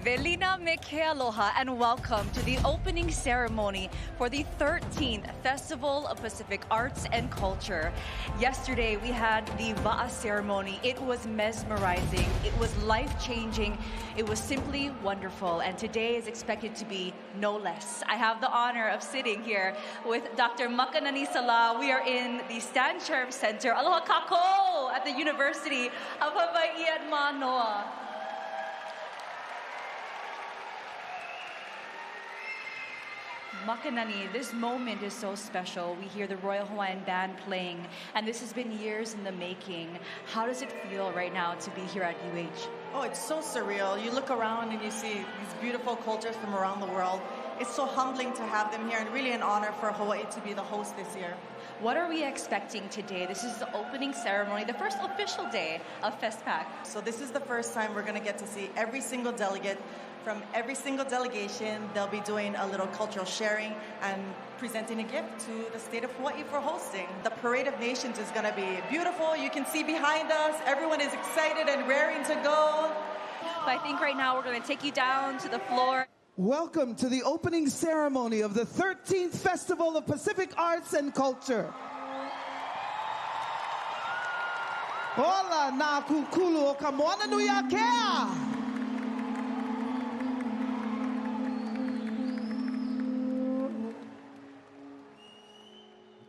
Velina Mekhe Aloha and welcome to the opening ceremony for the 13th Festival of Pacific Arts and Culture. Yesterday we had the Va'a ceremony. It was mesmerizing, it was life-changing, it was simply wonderful, and today is expected to be no less. I have the honor of sitting here with Dr. Makanani Sala. We are in the Stan Cherub Center, Aloha Kako, at the University of Hawaii at Manoa. Makanani, this moment is so special. We hear the Royal Hawaiian Band playing, and this has been years in the making. How does it feel right now to be here at UH? Oh, it's so surreal. You look around and you see these beautiful cultures from around the world. It's so humbling to have them here and really an honor for Hawaii to be the host this year. What are we expecting today? This is the opening ceremony, the first official day of FestPAC. So this is the first time we're going to get to see every single delegate from every single delegation. They'll be doing a little cultural sharing and presenting a gift to the state of Hawaii for hosting. The Parade of Nations is going to be beautiful. You can see behind us, everyone is excited and raring to go. But I think right now we're going to take you down to the floor. Welcome to the opening ceremony of the 13th Festival of Pacific Arts and Culture. Hola na kukulu o ka moana nui a kea.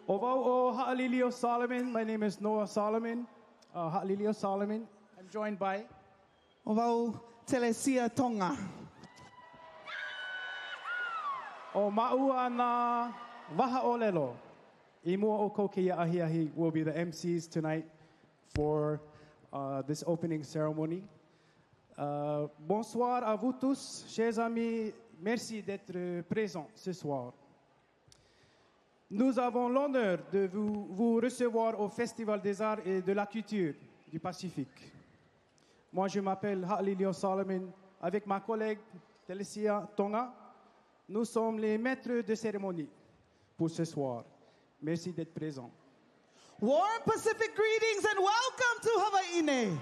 Ovau o Ha'alilio Solomon. My name is Noah Solomon. Ha'alilio Solomon. I'm joined by Ovau Telesia Tonga. O Ma'ua na Waha Olelo. Imua o Kokia Ahiahi will be the MCs tonight for this opening ceremony. Bonsoir à vous tous, chers amis. Merci d'être présents ce soir. Nous avons l'honneur de vous recevoir au Festival des Arts et de la Culture du Pacifique. Moi, je m'appelle Ha'alilio Solomon. Avec ma collègue Telesia Tonga, nous sommes les maîtres de cérémonie pour ce soir. Merci d'être présents. Warm Pacific greetings and welcome to Hawaii.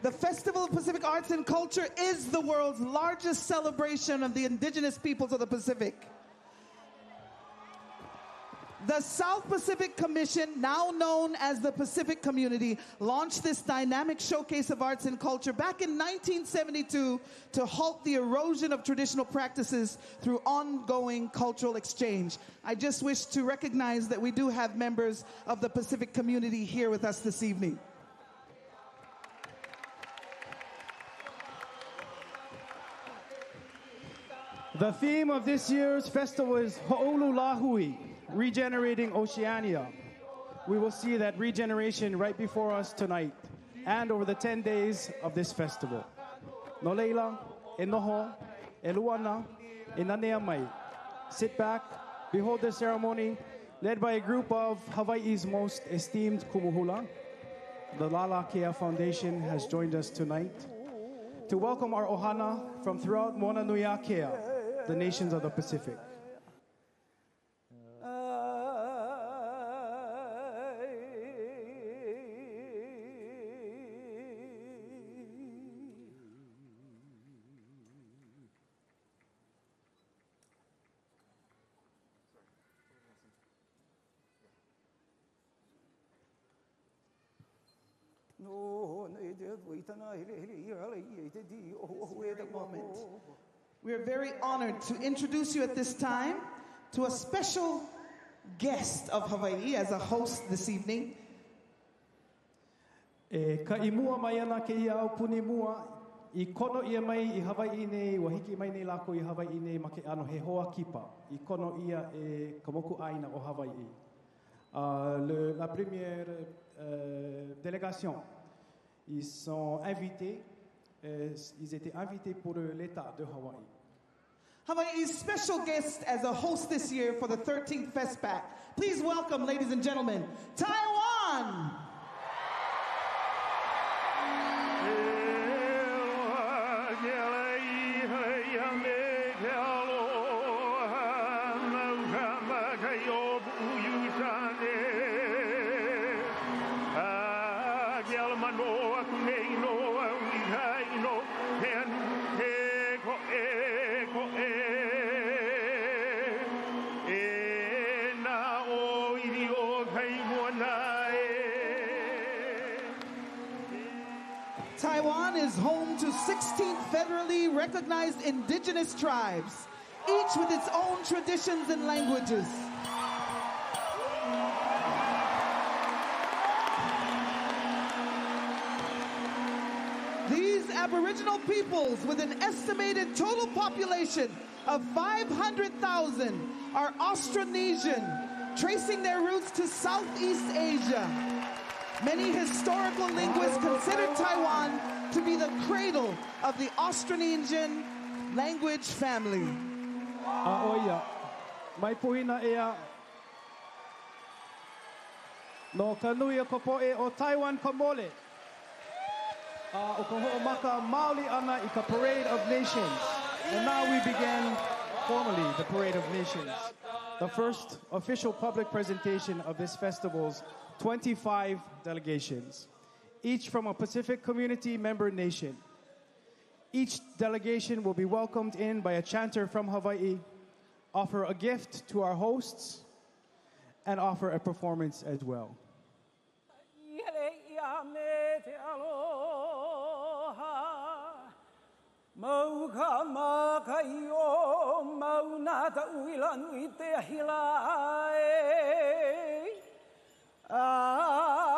The Festival of Pacific Arts and Culture is the world's largest celebration of the indigenous peoples of the Pacific. The South Pacific Commission, now known as the Pacific Community, launched this dynamic showcase of arts and culture back in 1972 to halt the erosion of traditional practices through ongoing cultural exchange. I just wish to recognize that we do have members of the Pacific Community here with us this evening. The theme of this year's festival is Ho'olulahui, regenerating Oceania. We will see that regeneration right before us tonight and over the 10 days of this festival. No leila, e noho, e luana, e nanea mai. Sit back, behold the ceremony led by a group of Hawaii's most esteemed kumuhula. The Lala Kea Foundation has joined us tonight to welcome our ohana from throughout Moana Nui a Kea, the nations of the Pacific. We are very honored to introduce you at this time to a special guest of Hawaii as a host this evening. Ka imua mai ana ke ia au puni mua I kono ia mai I Hawaii nei wa hiki mai nei lako I Hawaii nei ma ke ano he hoa kipa I kono ia ka moku aina o Hawaii. La première délégation, ils sont invités, ils étaient invités pour l'État de Hawaii. Hawaii's special guest as a host this year for the 13th FestPAC. Please welcome, ladies and gentlemen, Taiwan! Taiwan is home to 16 federally recognized indigenous tribes, each with its own traditions and languages. These Aboriginal peoples, with an estimated total population of 500,000, are Austronesian, tracing their roots to Southeast Asia. Many historical linguists consider Taiwan to be the cradle of the Austronesian language family. Oia, mai puhina ea no ka nui o ka poe o Taiwan ka mole. O ka ho'omaka maoli ana I ka Parade of Nations. And now we begin formally the Parade of Nations, the first official public presentation of this festival's 25 delegations, each from a Pacific Community member nation. Each delegation will be welcomed in by a chanter from Hawaii, offer a gift to our hosts, and offer a performance as well.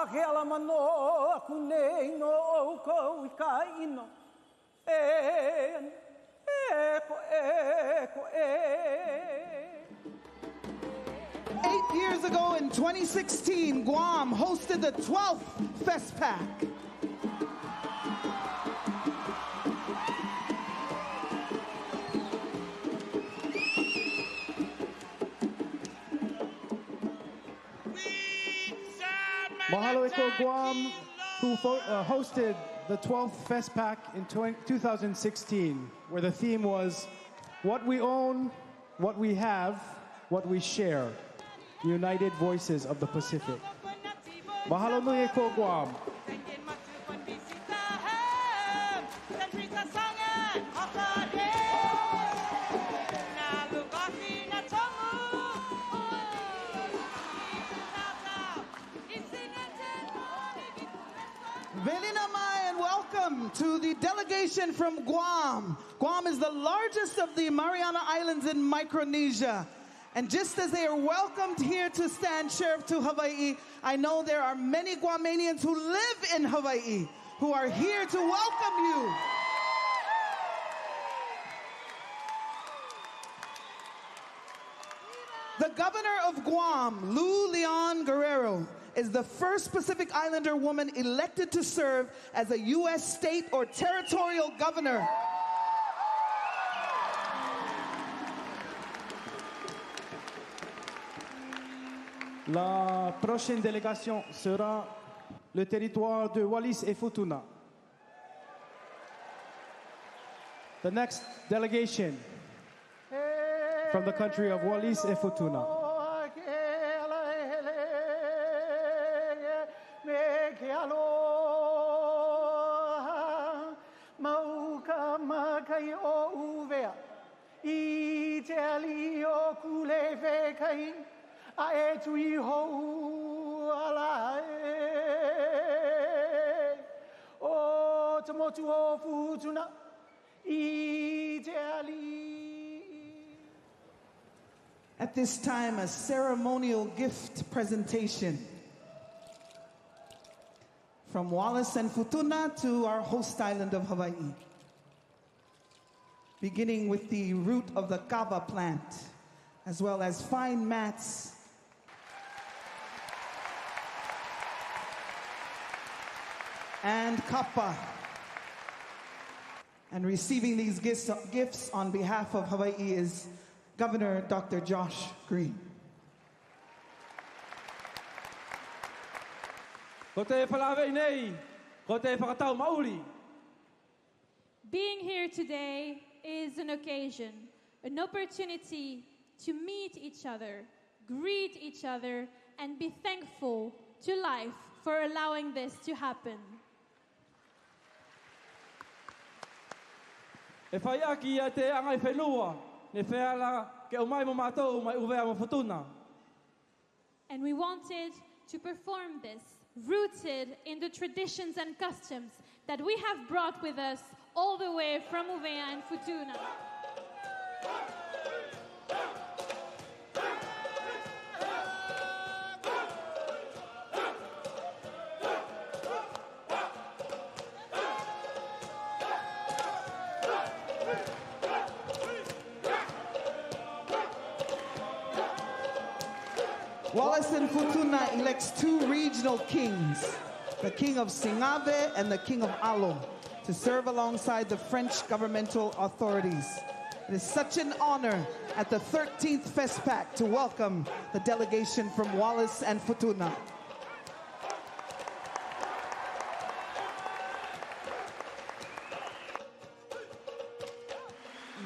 Ke alamano aku nei no ko ikaino ko 8 years ago in 2016, Guam hosted the 12th FestPAC. Mahalo eko Guam, who hosted the 12th FestPAC in 2016, where the theme was what we own, what we have, what we share, United Voices of the Pacific. Mahalo nui eko Guam. Velinamai and welcome to the delegation from Guam. Guam is the largest of the Mariana Islands in Micronesia. And just as they are welcomed here to stand sheriff to Hawaii, I know there are many Guamanians who live in Hawaii who are here to welcome you. The governor of Guam, Lou Leon Guerrero, is the first Pacific Islander woman elected to serve as a U.S. state or territorial governor. La prochaine délégation sera le territoire de Wallis et Futuna. The next delegation from the country of Wallis et Futuna. At this time, a ceremonial gift presentation from Wallace and Futuna to our host island of Hawaii. Beginning with the root of the kava plant, as well as fine mats and kapa. And receiving these gifts on behalf of Hawaii is Governor Dr. Josh Green. Being here today is an occasion, an opportunity to meet each other, greet each other, and be thankful to life for allowing this to happen. E whai aki a te angai whenua, ne wheala ke o mai mo mātou mai uvea mo whatuna. And we wanted to perform this, rooted in the traditions and customs that we have brought with us all the way from Uvea and Futuna. Wallace and Futuna elects two regional kings, the King of Singave and the King of Alo, to serve alongside the French governmental authorities. It is such an honor at the 13th FestPAC to welcome the delegation from Wallace and Futuna.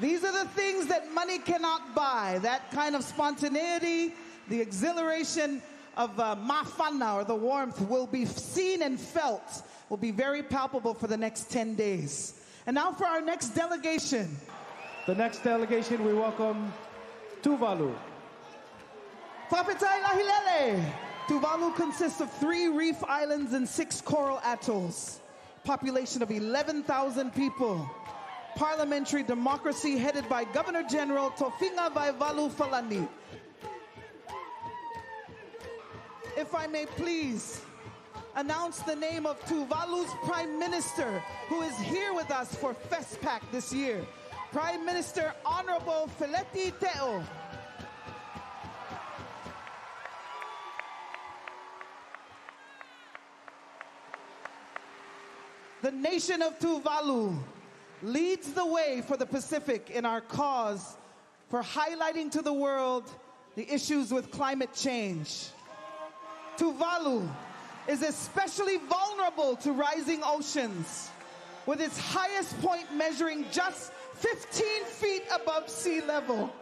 These are the things that money cannot buy, that kind of spontaneity, the exhilaration of mafana, or the warmth, will be seen and felt, will be very palpable for the next 10 days. And now for our next delegation. The next delegation, we welcome Tuvalu. Fapetai Lahilele. Tuvalu consists of 3 reef islands and 6 coral atolls. Population of 11,000 people. Parliamentary democracy headed by Governor General Tofinga Vaivalu Falani. If I may please announce the name of Tuvalu's Prime Minister, who is here with us for FestPAC this year. Prime Minister Honorable Feleti Teo. The nation of Tuvalu leads the way for the Pacific in our cause for highlighting to the world the issues with climate change. Tuvalu is especially vulnerable to rising oceans, with its highest point measuring just 15 feet above sea level.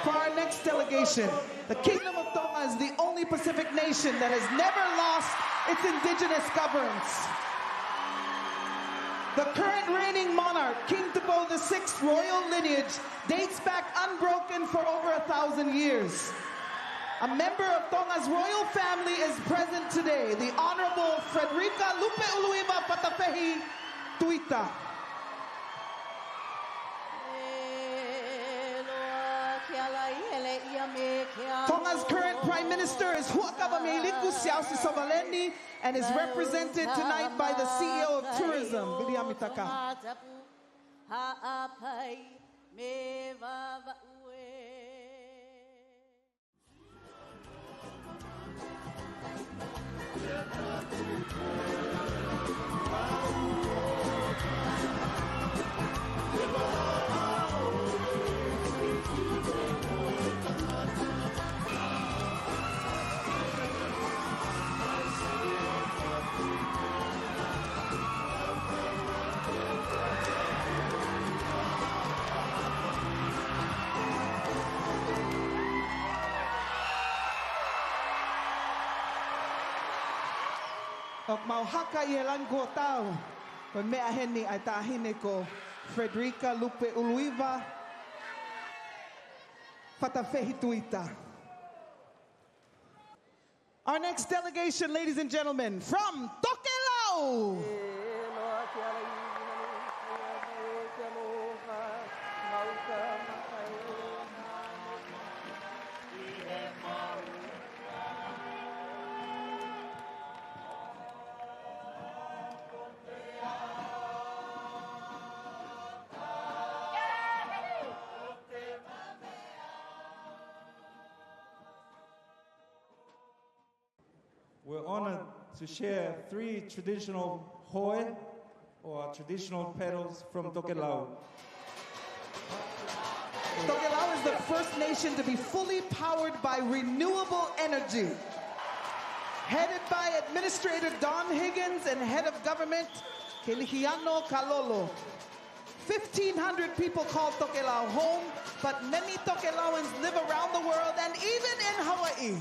For our next delegation, the Kingdom of Tonga is the only Pacific nation that has never lost its indigenous governance. The current reigning monarch, King Tabo VI's royal lineage, dates back unbroken for over 1,000 years. A member of Tonga's royal family is present today, the Honorable Frederica Lupe Uluiva Patafehi Tuita. Tonga's current Prime Minister is Huakava Meiliku Siausi Sovaleni and is represented tonight by the CEO of Tourism, Biliami Taka. Ok mau haka I elan ko tau. Kon mea heni ai tahine ko Frederica Lupe Uluiva Fatafehi Tuita. Our next delegation, ladies and gentlemen, from Tokelau. We're honored to share 3 traditional hoe, or traditional pedals from Tokelau. Tokelau is the first nation to be fully powered by renewable energy. Headed by Administrator Don Higgins and Head of Government Kilihiano Kalolo. 1,500 people call Tokelau home, but many Tokelauans live around the world and even in Hawaii.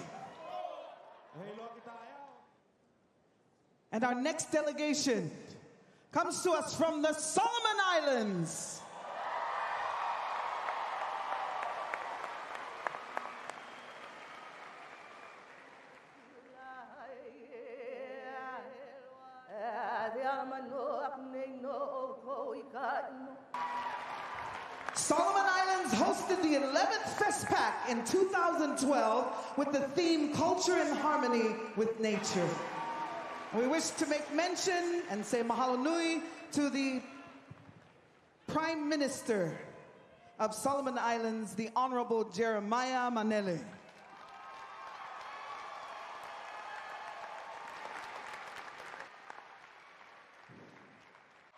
And our next delegation comes to us from the Solomon Islands. Solomon Islands hosted the 11th FestPAC in 2012 with the theme Culture in Harmony with Nature. We wish to make mention and say mahalo nui to the Prime Minister of Solomon Islands, the Honorable Jeremiah Manele.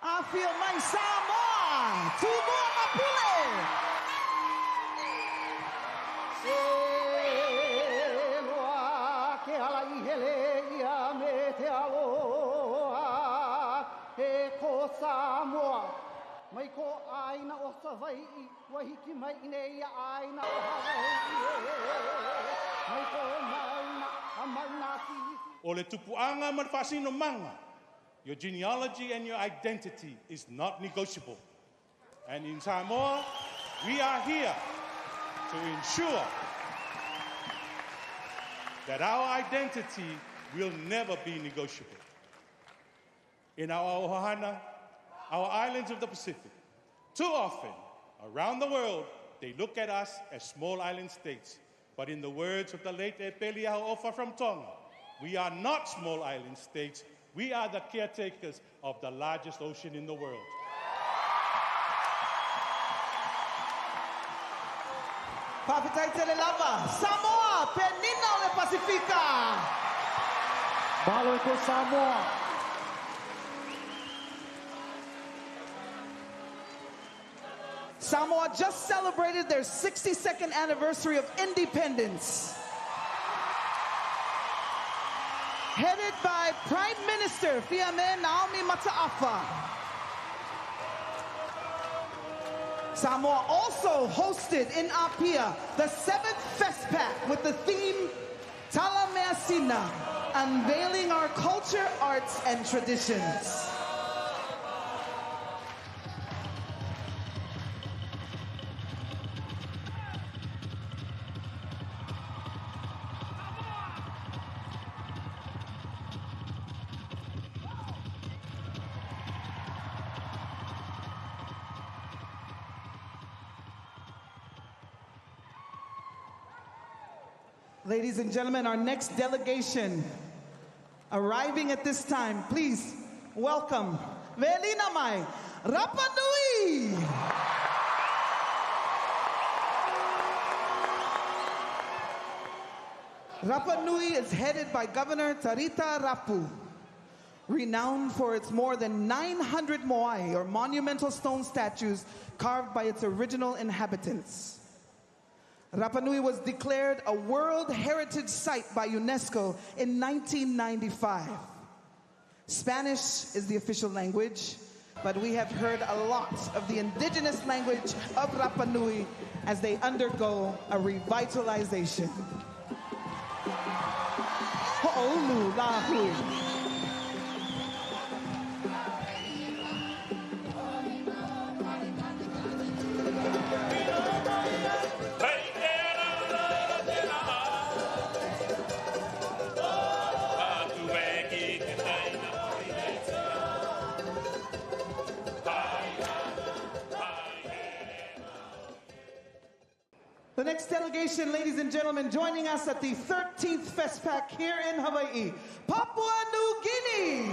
I feel my Samoa, tubo mapule. O le tupuanga man fasino manga. Your genealogy and your identity is not negotiable. And in Samoa, we are here to ensure that our identity will never be negotiable. In our ohana, our islands of the Pacific, too often, around the world, they look at us as small island states. But in the words of the late Epeliao Ofa from Tonga, we are not small island states. We are the caretakers of the largest ocean in the world. Papitaitele lava, Samoa, penina le Pacifica. Mahalo ko Samoa. Samoa just celebrated their 62nd anniversary of independence. Headed by Prime Minister Fiame Naomi Mataafa. Samoa also hosted in Apia the 7th FestPAC with the theme Talameasina, unveiling our culture, arts, and traditions. Ladies and gentlemen, our next delegation arriving at this time, please welcome Velina Mai Rapa Nui. Rapa Nui is headed by Governor Tarita Rapu, renowned for its more than 900 moai, or monumental stone statues, carved by its original inhabitants. Rapa Nui was declared a World Heritage Site by UNESCO in 1995. Spanish is the official language, but we have heard a lot of the indigenous language of Rapa Nui as they undergo a revitalization. Ho'olu lahu. The next delegation, ladies and gentlemen, joining us at the 13th FestPAC here in Hawaii, Papua New Guinea.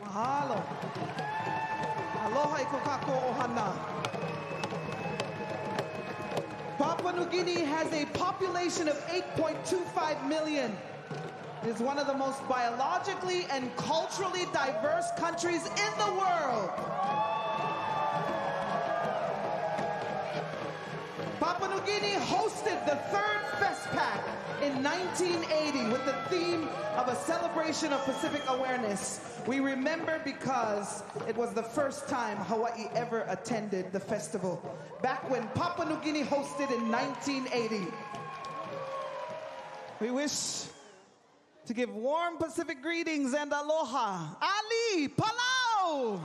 Mahalo. Aloha i kokako ohana. Papua New Guinea has a population of 8.25 million. It is one of the most biologically and culturally diverse countries in the world. Papua New Guinea hosted the third FestPAC in 1980 with the theme of a celebration of Pacific awareness. We remember because it was the first time Hawaii ever attended the festival, back when Papua New Guinea hosted in 1980. We wish to give warm Pacific greetings and aloha. Ali, Palau!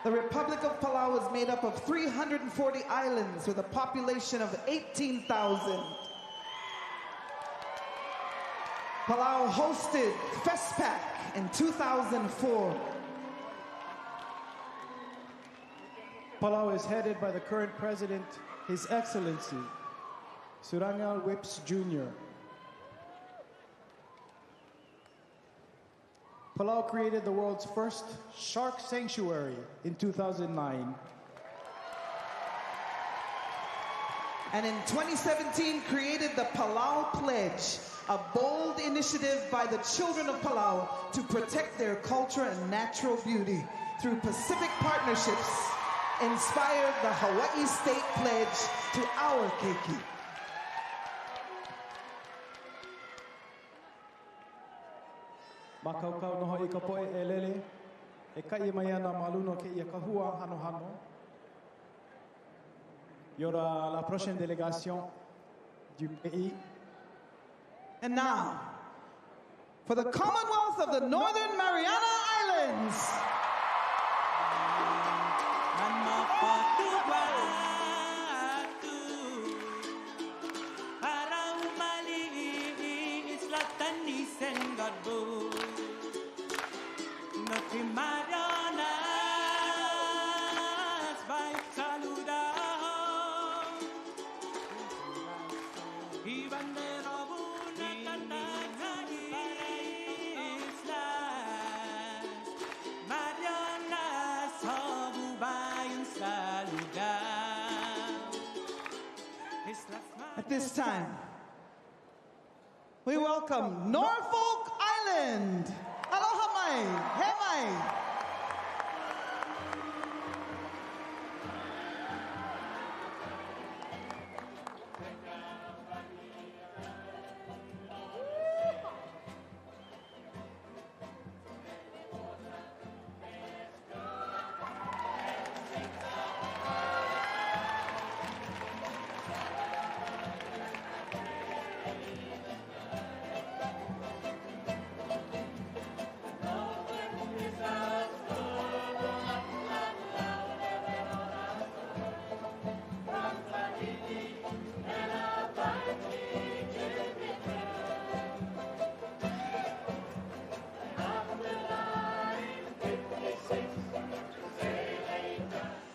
The Republic of Palau is made up of 340 islands with a population of 18,000. Palau hosted FestPAC in 2004. Palau is headed by the current president, His Excellency, Surangal Whips Jr. Palau created the world's first shark sanctuary in 2009. And in 2017 created the Palau Pledge, a bold initiative by the children of Palau to protect their culture and natural beauty through Pacific partnerships, inspired the Hawaii State Pledge to our keiki. Makaukau noho I ka poe e lele, e kai mai ana maluno ke ia kahua hano hano. Il y aura la prochaine délégation du pays. And now, for the Commonwealth of the Northern Mariana Islands. At this time, we welcome Norfolk Island. Aloha mai, he mai.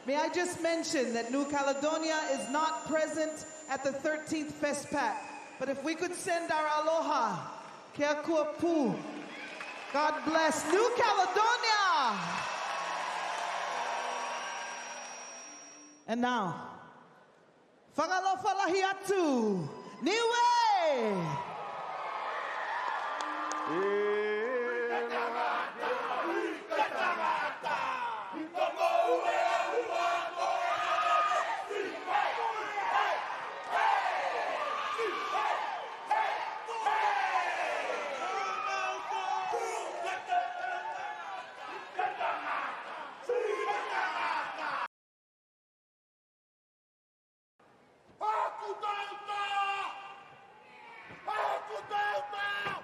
May I just mention that New Caledonia is not present at the 13th FestPAC, but if we could send our aloha, Kea kua pu. God bless New Caledonia! And now, whakalofalahi atu, niwe! Aku Delta!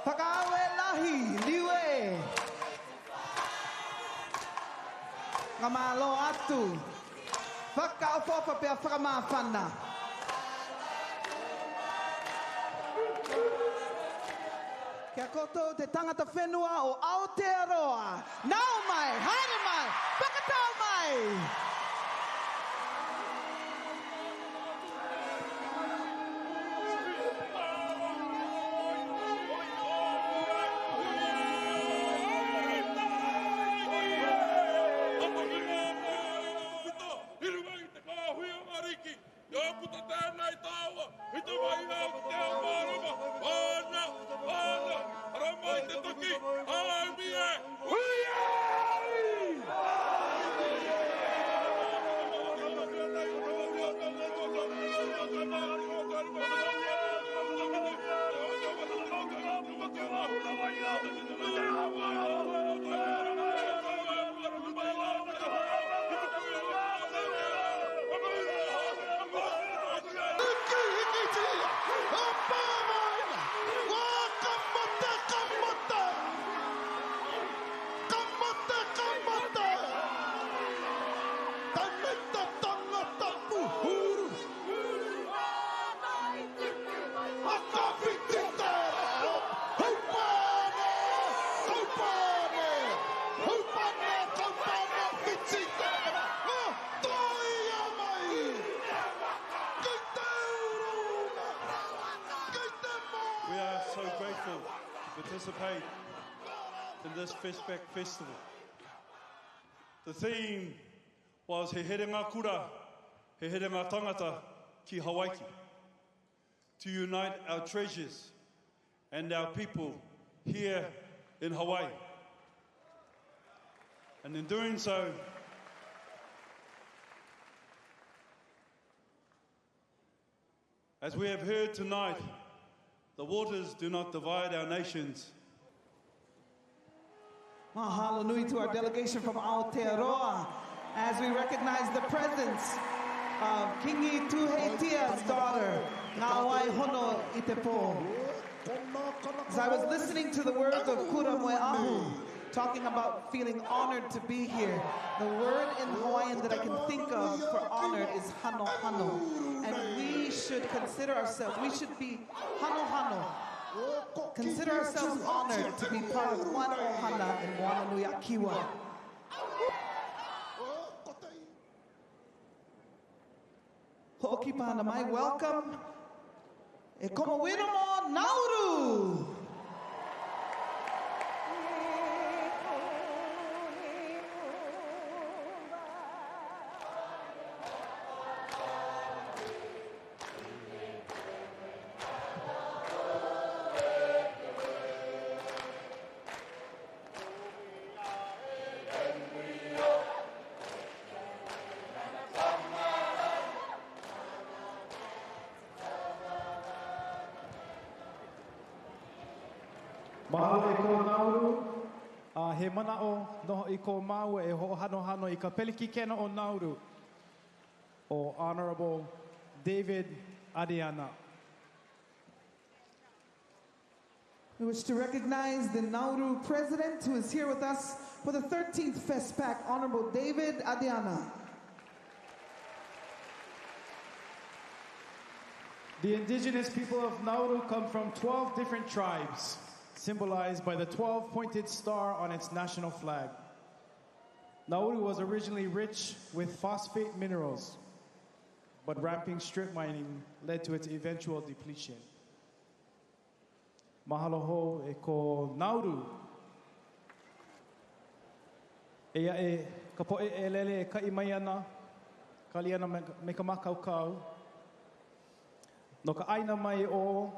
Pagawe lahi, liwe. Ngamalo atu. Fakao fofa pe whakamawhana. Kia koto te tangata whenua o Aotearoa. Nau mai, haere mai, whakatau mai. Participate in this FestPAC festival. The theme was He here ngā kura, he here ngā tangata ki Hawaii, to unite our treasures and our people here in Hawaii. And in doing so, as we have heard tonight, the waters do not divide our nations. Mahalo nui to our delegation from Aotearoa as we recognize the presence of Kingi Tuhetia's daughter, Ngawai Hono Itepo. As I was listening to the words of Kura Moe Ahu, talking about feeling honored to be here, the word in Hawaiian that I can think of for honored is hano hano. And we should consider ourselves, we should be hano hano. Consider ourselves honored to be part of one ohana and Moananui Akiwa. Ho'okipana mai, welcome. E komo wiramo Nauru. Mahalo e ko Nauru, he manao noho i ko mau e ho'ohano hano I ka peliki kena o Nauru, o Honorable David Adiana. We wish to recognize the Nauru president who is here with us for the 13th FestPAC, Honorable David Adiana. The indigenous people of Nauru come from 12 different tribes, symbolized by the 12-pointed star on its national flag. Nauru was originally rich with phosphate minerals, but ramping strip mining led to its eventual depletion. Mahalo ho e ko Nauru. Ea e ka poe e lele e ka imai ana, ka li ana me ka makaukau. Donc, aina mai o,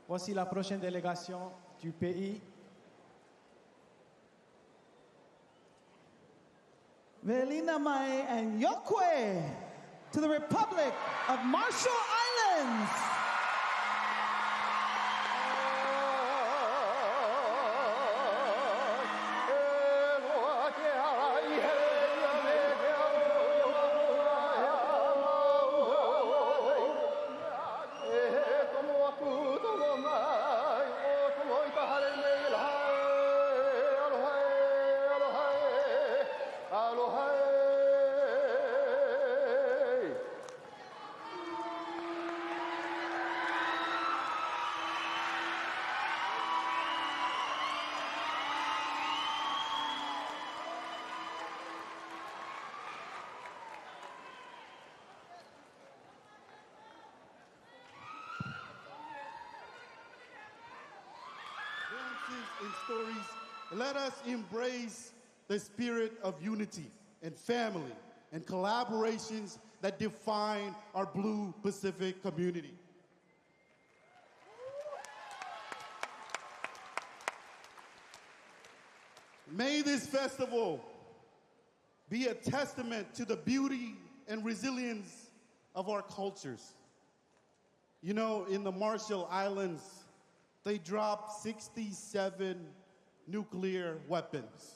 voici la prochaine délégation du pays. Velina Mai and Yokwe to the Republic of Marshall Islands. And stories, let us embrace the spirit of unity and family and collaborations that define our Blue Pacific community. May this festival be a testament to the beauty and resilience of our cultures. You know, in the Marshall Islands, they dropped 67 nuclear weapons.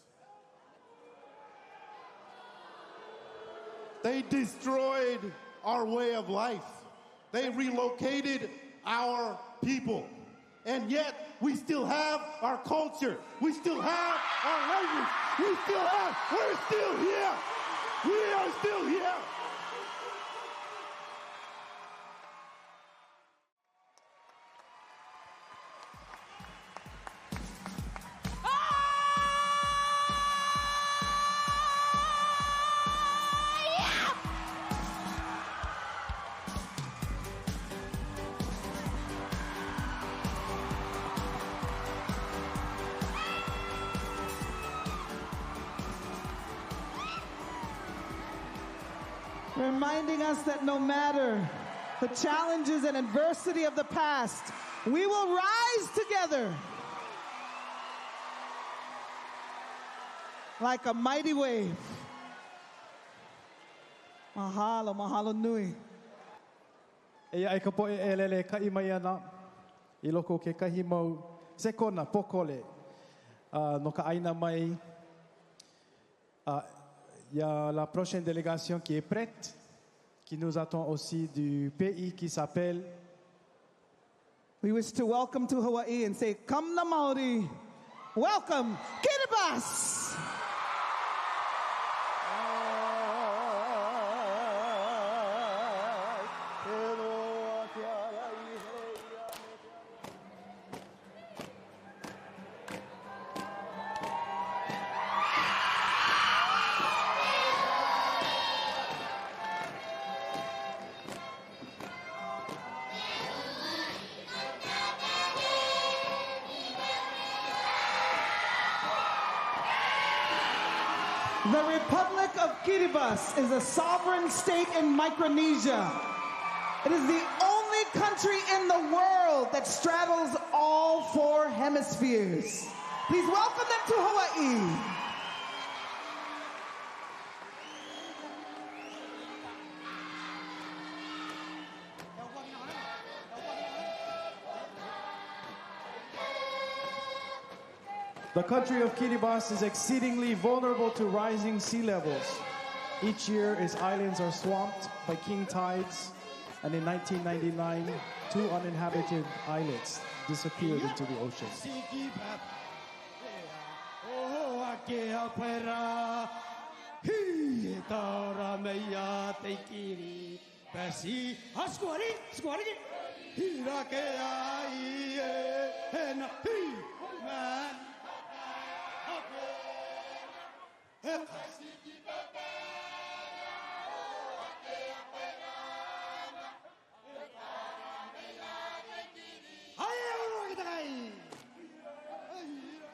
They destroyed our way of life. They relocated our people. And yet, we still have our culture. We still have our language. We're still here. We are still here. Reminding us that no matter the challenges and adversity of the past, we will rise together like a mighty wave. Mahalo, mahalo nui. E ai ka po e elele ka imayana I loko ke kahi mau sekona pokole no ka aina mai il y a la prochaine délégation qui est prête, qui nous attend aussi du pays qui s'appelle. We wish to welcome to Hawaii and say, "Come na Maori, welcome, Kiribati." The Republic of Kiribati is a sovereign state in Micronesia. It is the only country in the world that straddles all four hemispheres. Please welcome them to Hawaii. The country of Kiribati is exceedingly vulnerable to rising sea levels. Each year, its islands are swamped by king tides, and in 1999, 2 uninhabited islets disappeared into the ocean.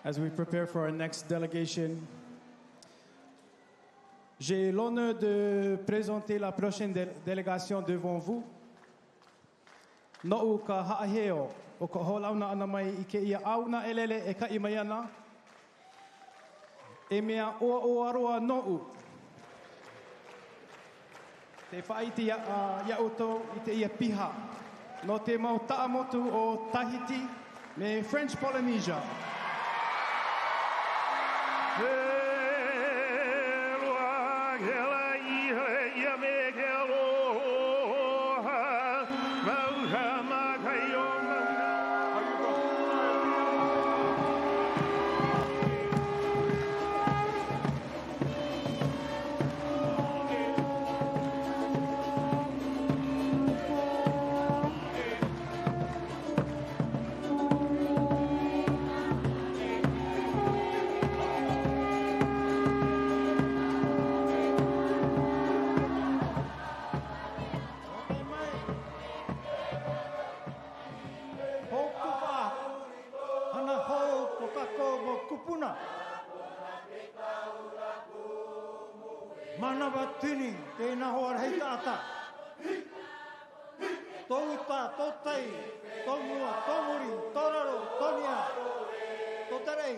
As we prepare for our next delegation, j'ai l'honneur de présenter la prochaine délégation devant vous. No'u ka haaheo o ka holauna ana mai I ke ia auna elele e ka I mai ana. E mea o aroa no'u. Te whaiti ia oto I te ia piha. No te mau taamotu o Tahiti me French Polynesia. Mana batini, tēnā hoa rei tāta. Tōuta, tōtei, tōmua, tōmuri, tōraro, tōnia, tōtarei.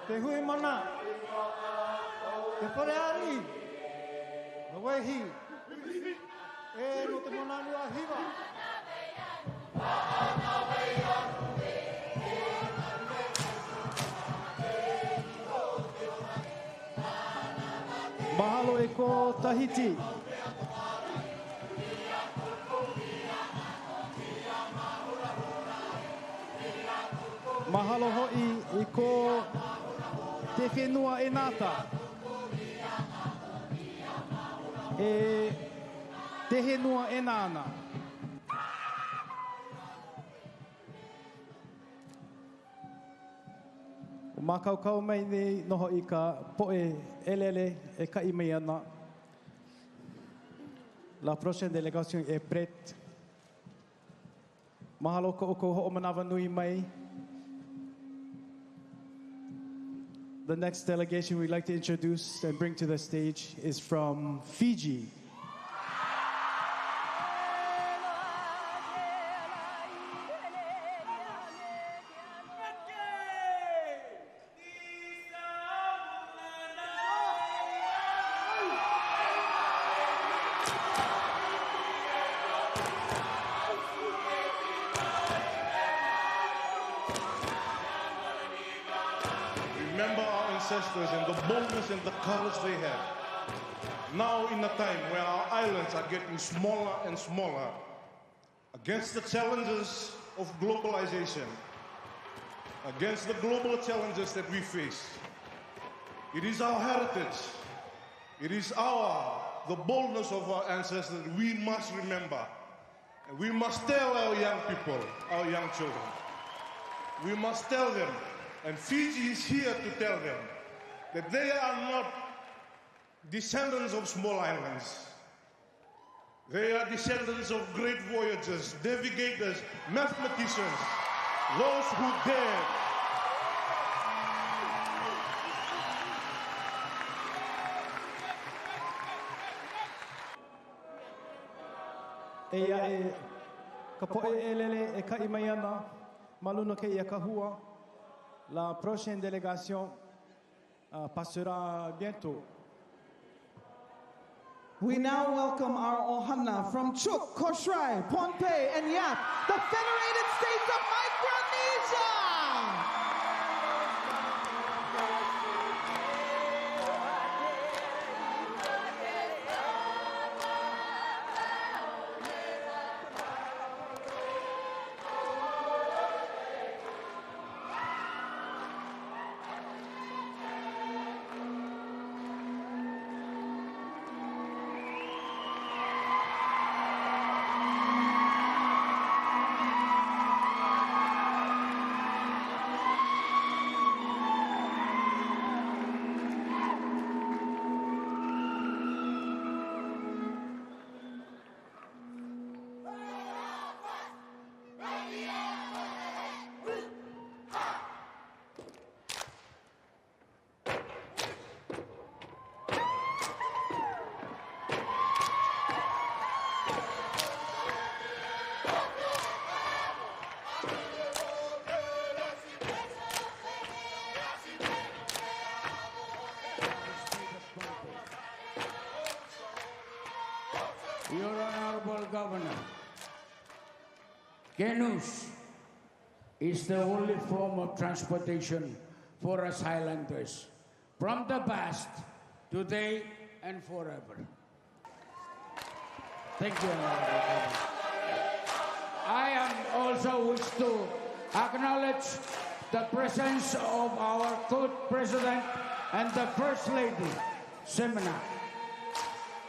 Te hui mana, te whare ali, no wehi, no te monanua hiwa. Mahalo e ko Tahiti. Mahalo hoi I ko te whenua e nata. E te henua e nana. O makaukau mai nei noho I ka poe elele e ka I mai ana. La prochaine délégation est prête. Mahalo ko oko ho manawa nui mai. The next delegation we'd like to introduce and bring to the stage is from Fiji. Remember our ancestors and the boldness and the courage they had. Now in a time where our islands are getting smaller and smaller, against the challenges of globalization, against the global challenges that we face, it is our heritage, it is the boldness of our ancestors that we must remember. And we must tell our young people, our young children, we must tell them, and Fiji is here to tell them, that they are not descendants of small islands. They are descendants of great voyagers, navigators, mathematicians, those who dared. Eia e ka poe e lele e ka I mai ana, maluna ke ia ka hua. La prochaine délégation passera bientôt. We now welcome our Ohana from Chuuk, Koshrai, Pohnpei, and Yap, the Federated States of Micronesia. Your Honorable Governor, canoes is the only form of transportation for us Highlanders, from the past, today, and forever. Thank you, Honorable Governor. I am also wish to acknowledge the presence of our Co-President and the First Lady, Semina,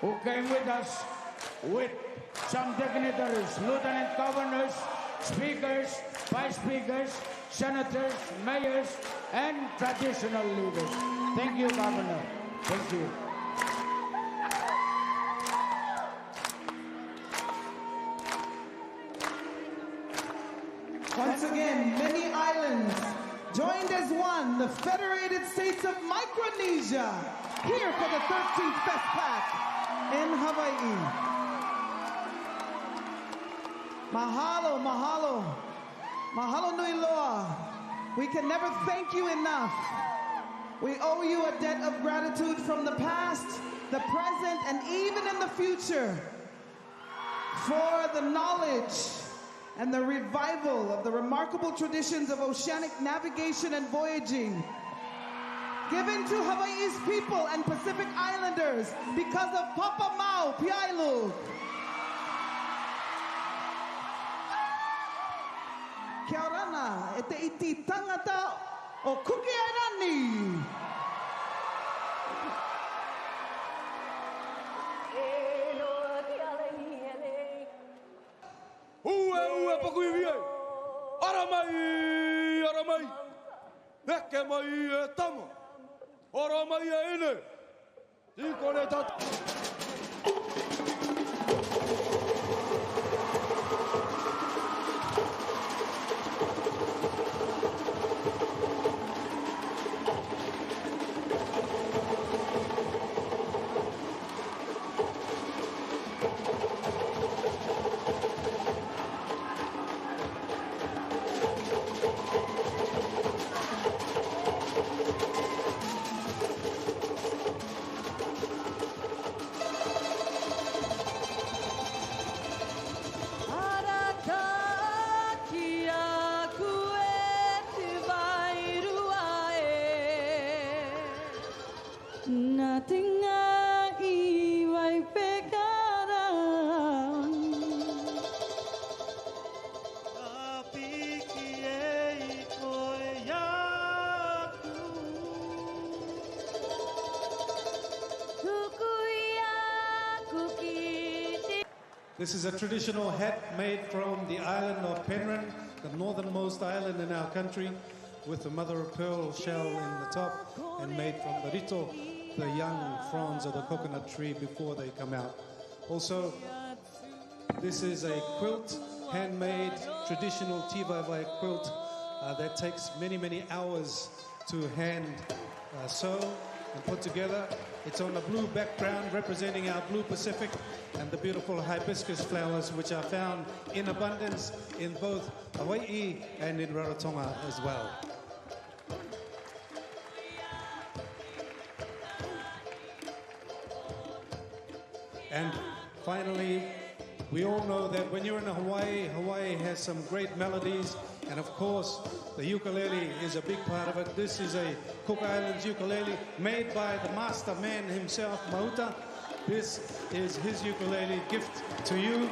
who came with us with some dignitaries, lieutenant governors, speakers, vice speakers, senators, mayors, and traditional leaders. Thank you, Governor. Thank you. Once again, many islands joined as one, the Federated States of Micronesia, here for the 13th FestPAC in Hawaii. Mahalo, mahalo. Mahalo nui loa. We can never thank you enough. We owe you a debt of gratitude from the past, the present, and even in the future for the knowledge and the revival of the remarkable traditions of oceanic navigation and voyaging given to Hawaii's people and Pacific Islanders because of Papa Mau Piailu. Kia orana, e te iti tangata o Kuki Airani. Ue pakui vie. Aramai, aramai. Neke mai e tama. Aramai e ene. Iko ne tata. This is a traditional hat made from the island of Penryn, the northernmost island in our country, with the mother of pearl shell in the top, and made from the rito, the young fronds of the coconut tree before they come out. Also, this is a quilt, handmade traditional tivavai quilt that takes many, many hours to hand sew and put together. It's on a blue background representing our blue Pacific and the beautiful hibiscus flowers, which are found in abundance in both Hawaii and in Rarotonga as well. And finally, we all know that when you're in Hawaii, Hawaii has some great melodies, and of course, the ukulele is a big part of it. This is a Cook Islands ukulele made by the master man himself, Mahuta. This is his ukulele gift to you.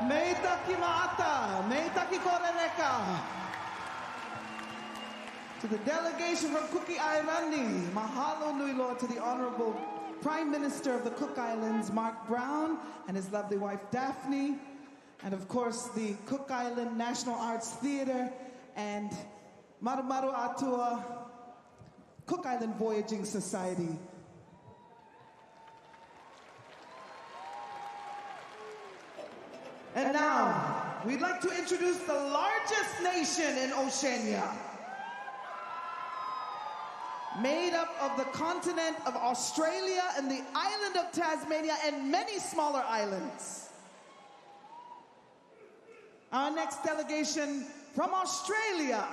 Meitaki maata, meitaki korereka. To the delegation from Kuki Airani, mahalo nui loa to the Honorable Prime Minister of the Cook Islands, Mark Brown, and his lovely wife, Daphne, and of course, the Cook Island National Arts Theater, and Marumaru Atua Cook Island Voyaging Society. And now, we'd like to introduce the largest nation in Oceania. made up of the continent of Australia and the island of Tasmania and many smaller islands. Our next delegation from Australia.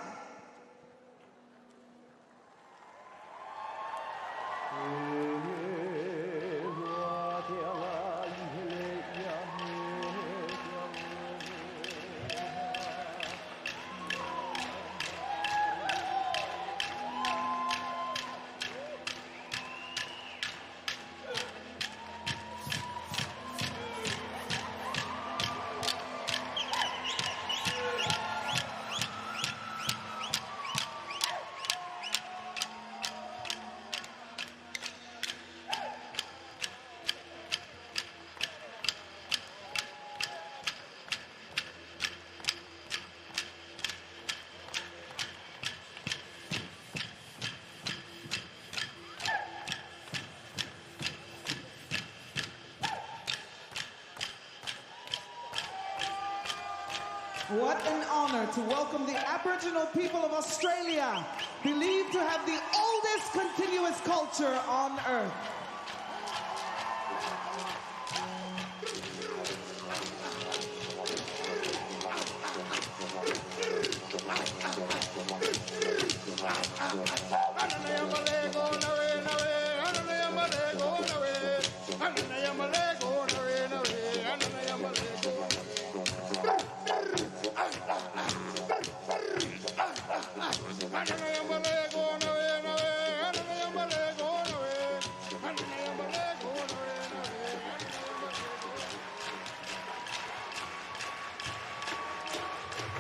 What an honor to welcome the Aboriginal people of Australia, believed to have the oldest continuous culture on Earth.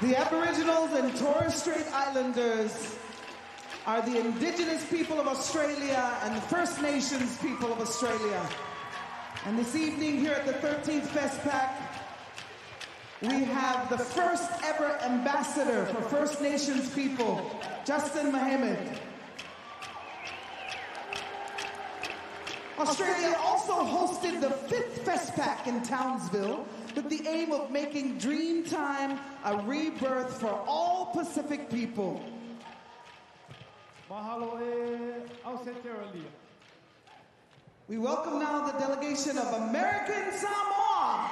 The Aboriginals and Torres Strait Islanders are the Indigenous people of Australia and the First Nations people of Australia. And this evening here at the 13th FestPAC, we have the first ever ambassador for First Nations people, Justin Mohammed. Australia also hosted the 5th FestPAC in Townsville with the aim of making Dreamtime a rebirth for all Pacific people. Mahalo au se te alia. We welcome now the delegation of American Samoa.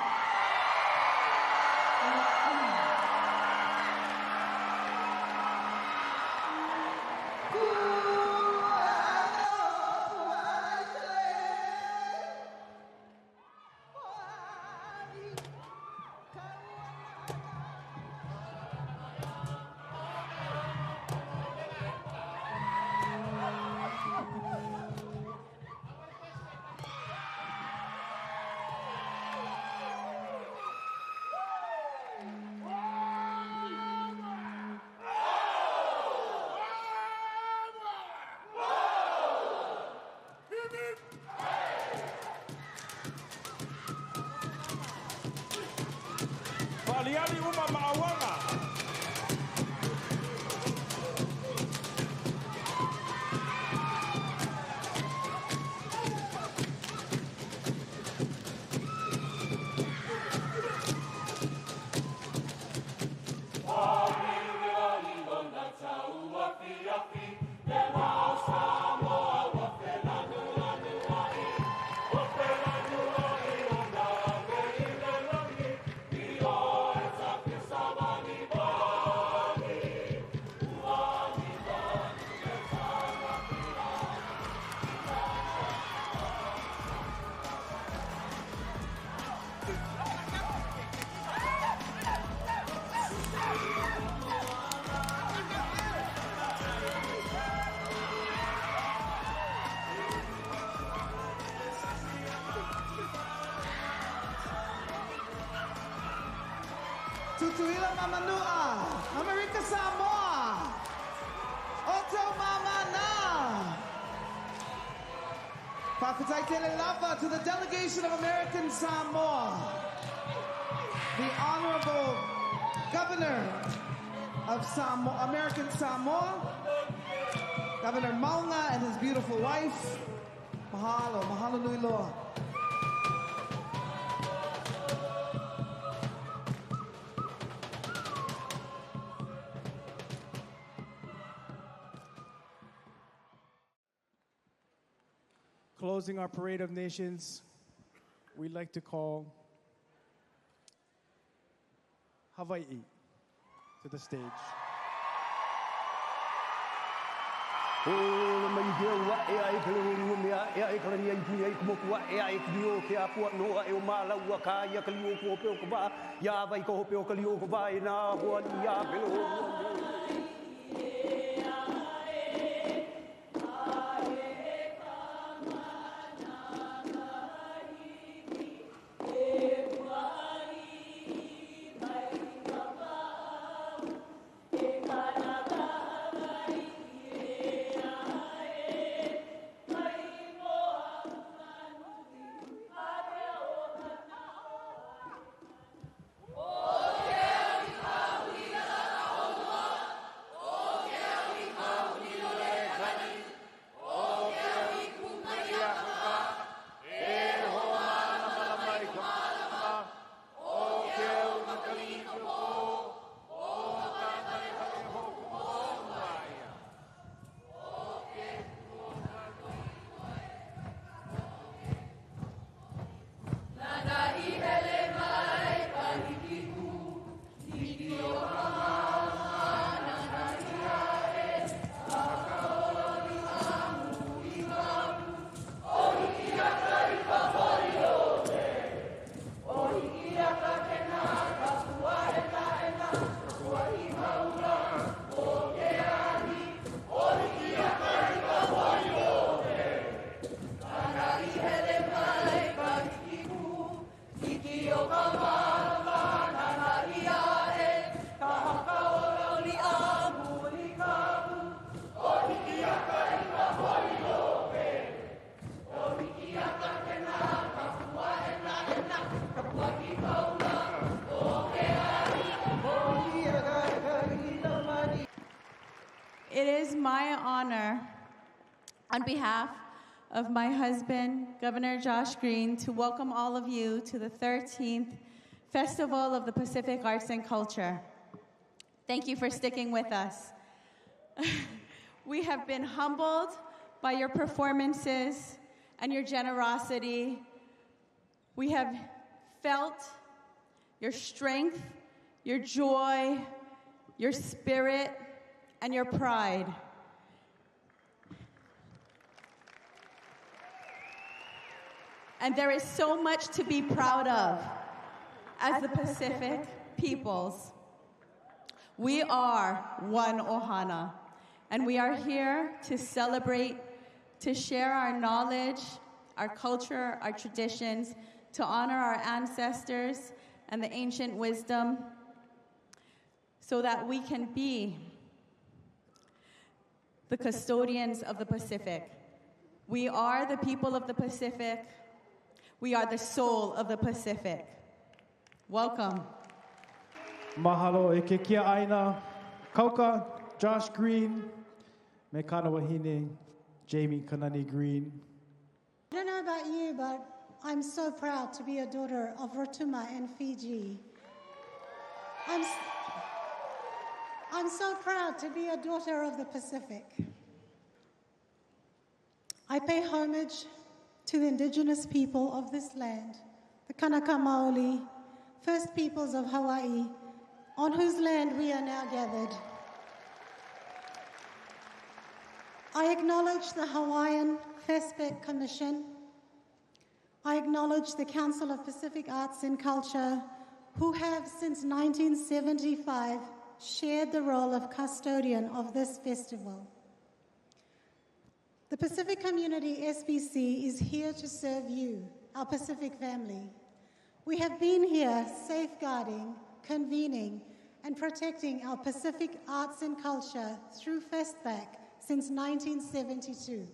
Aliali uma maawanga. Tutuila Mamanua, America Samoa, Oto Mamana. Pakutaitele Lava to the delegation of American Samoa, the Honorable Governor of American Samoa, Governor Maunga and his beautiful wife. Mahalo, mahalo nui loa. Closing our Parade of Nations, we'd like to call Hawaii to the stage. It is my honor, on behalf of my husband, Governor Josh Green, to welcome all of you to the 13th Festival of the Pacific Arts and Culture. Thank you for sticking with us. We have been humbled by your performances and your generosity. We have felt your strength, your joy, your spirit, and your pride. And there is so much to be proud of as the Pacific peoples. We are one Ohana, and we are here to celebrate, to share our knowledge, our culture, our traditions, to honor our ancestors and the ancient wisdom so that we can be the custodians of the Pacific. We are the people of the Pacific. We are the soul of the Pacific. Welcome. Mahalo e ke kia aina, Kauka, Josh Green, me kana wahine, Jamie Kanani Green. I don't know about you, but I'm so proud to be a daughter of Rotuma and Fiji. I'm so proud to be a daughter of the Pacific. I pay homage to the indigenous people of this land, the Kanaka Maoli, First Peoples of Hawaii, on whose land we are now gathered. I acknowledge the Hawaiian FestPAC Commission. I acknowledge the Council of Pacific Arts and Culture, who have since 1975 shared the role of custodian of this festival. The Pacific Community SPC is here to serve you, our Pacific family. We have been here safeguarding, convening, and protecting our Pacific arts and culture through FestPAC since 1972.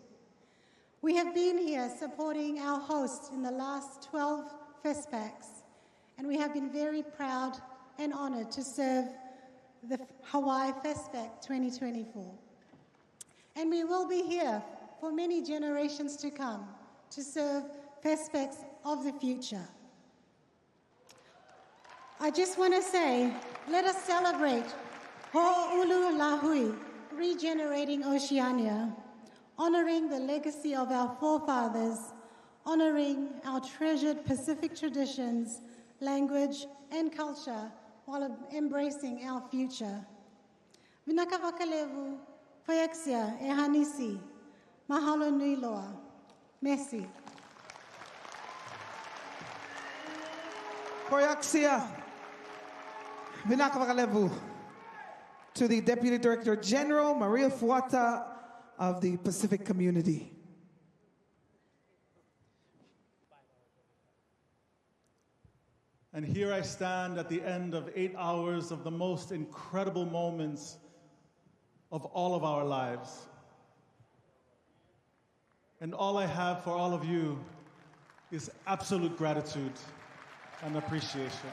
We have been here supporting our hosts in the last 12 FestPACs, and we have been very proud and honored to serve the Hawaii FestPAC 2024. And we will be here for many generations to come to serve FestPACs of the future. I just want to say, let us celebrate Ho'olu Lahui, regenerating Oceania, honoring the legacy of our forefathers, honoring our treasured Pacific traditions, language, and culture while embracing our future. Vinakavakalevu, Foyexia, Ehanisi, Mahalo Nui Loa. Merci. Koyaksia, Vinakavakalevu, to the Deputy Director General, Maria Fuata of the Pacific Community. And here I stand at the end of 8 hours of the most incredible moments of all of our lives. And all I have for all of you is absolute gratitude and appreciation.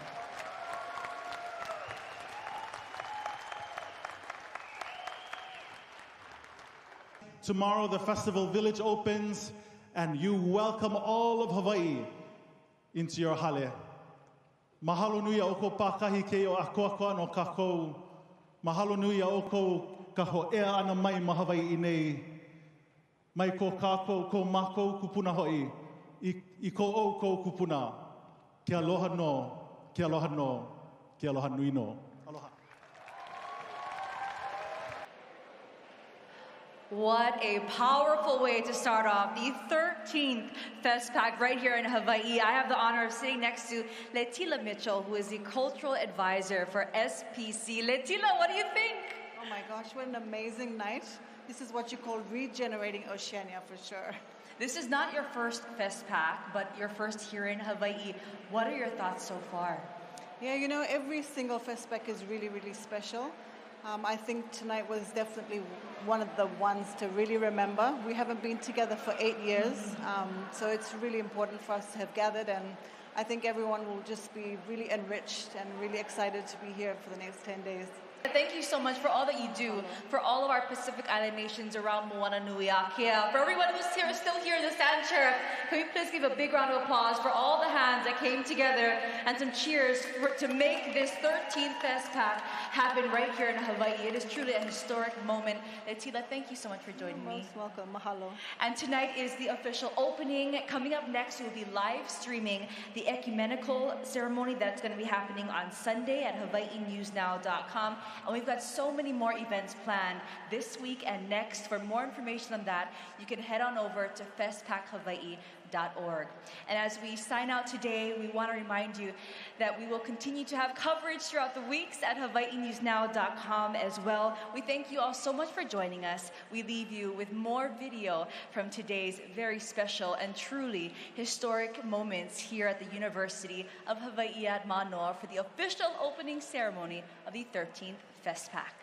Tomorrow the festival village opens and you welcome all of Hawaii into your hale. Mahalo nui a oko pakahi ke o akoakoa no kakou. Mahalo nui a oko ka ho ea ana mai ma Hawaii nei. Mai ko kākou ko mākou kupuna hoi. I ko o ko kupuna. Ke aloha no, ke aloha no, ke aloha nui no. Aloha. What a powerful way to start off the 13th FestPAC right here in Hawaii. I have the honor of sitting next to Letila Mitchell, who is the cultural advisor for SPC. Letila, what do you think? Oh my gosh, what an amazing night. This is what you call regenerating Oceania for sure. This is not your first FestPAC, but your first here in Hawaii. What are your thoughts so far? Yeah, you know, every single FestPAC is really, really special. I think tonight was definitely one of the ones to really remember. We haven't been together for 8 years, so it's really important for us to have gathered, and I think everyone will just be really enriched and really excited to be here for the next 10 days. Thank you so much for all that you do for all of our Pacific Island nations around Moana Nui a Kea. For everyone who's still here in the stand chair, can we please give a big round of applause for all the hands that came together and some cheers to make this 13th FestPAC happen right here in Hawaii. It is truly a historic moment. Letila, thank you so much for joining me. Most welcome. Mahalo. And tonight is the official opening. Coming up next, we'll be live streaming the ecumenical ceremony that's going to be happening on Sunday at hawaiinewsnow.com. And we've got so many more events planned this week and next. For more information on that, you can head on over to FestPACHawaii.org. And as we sign out today, we want to remind you that we will continue to have coverage throughout the weeks at hawaiinewsnow.com as well. We thank you all so much for joining us. We leave you with more video from today's very special and truly historic moments here at the University of Hawaii at Manoa for the official opening ceremony of the 13th FestPAC.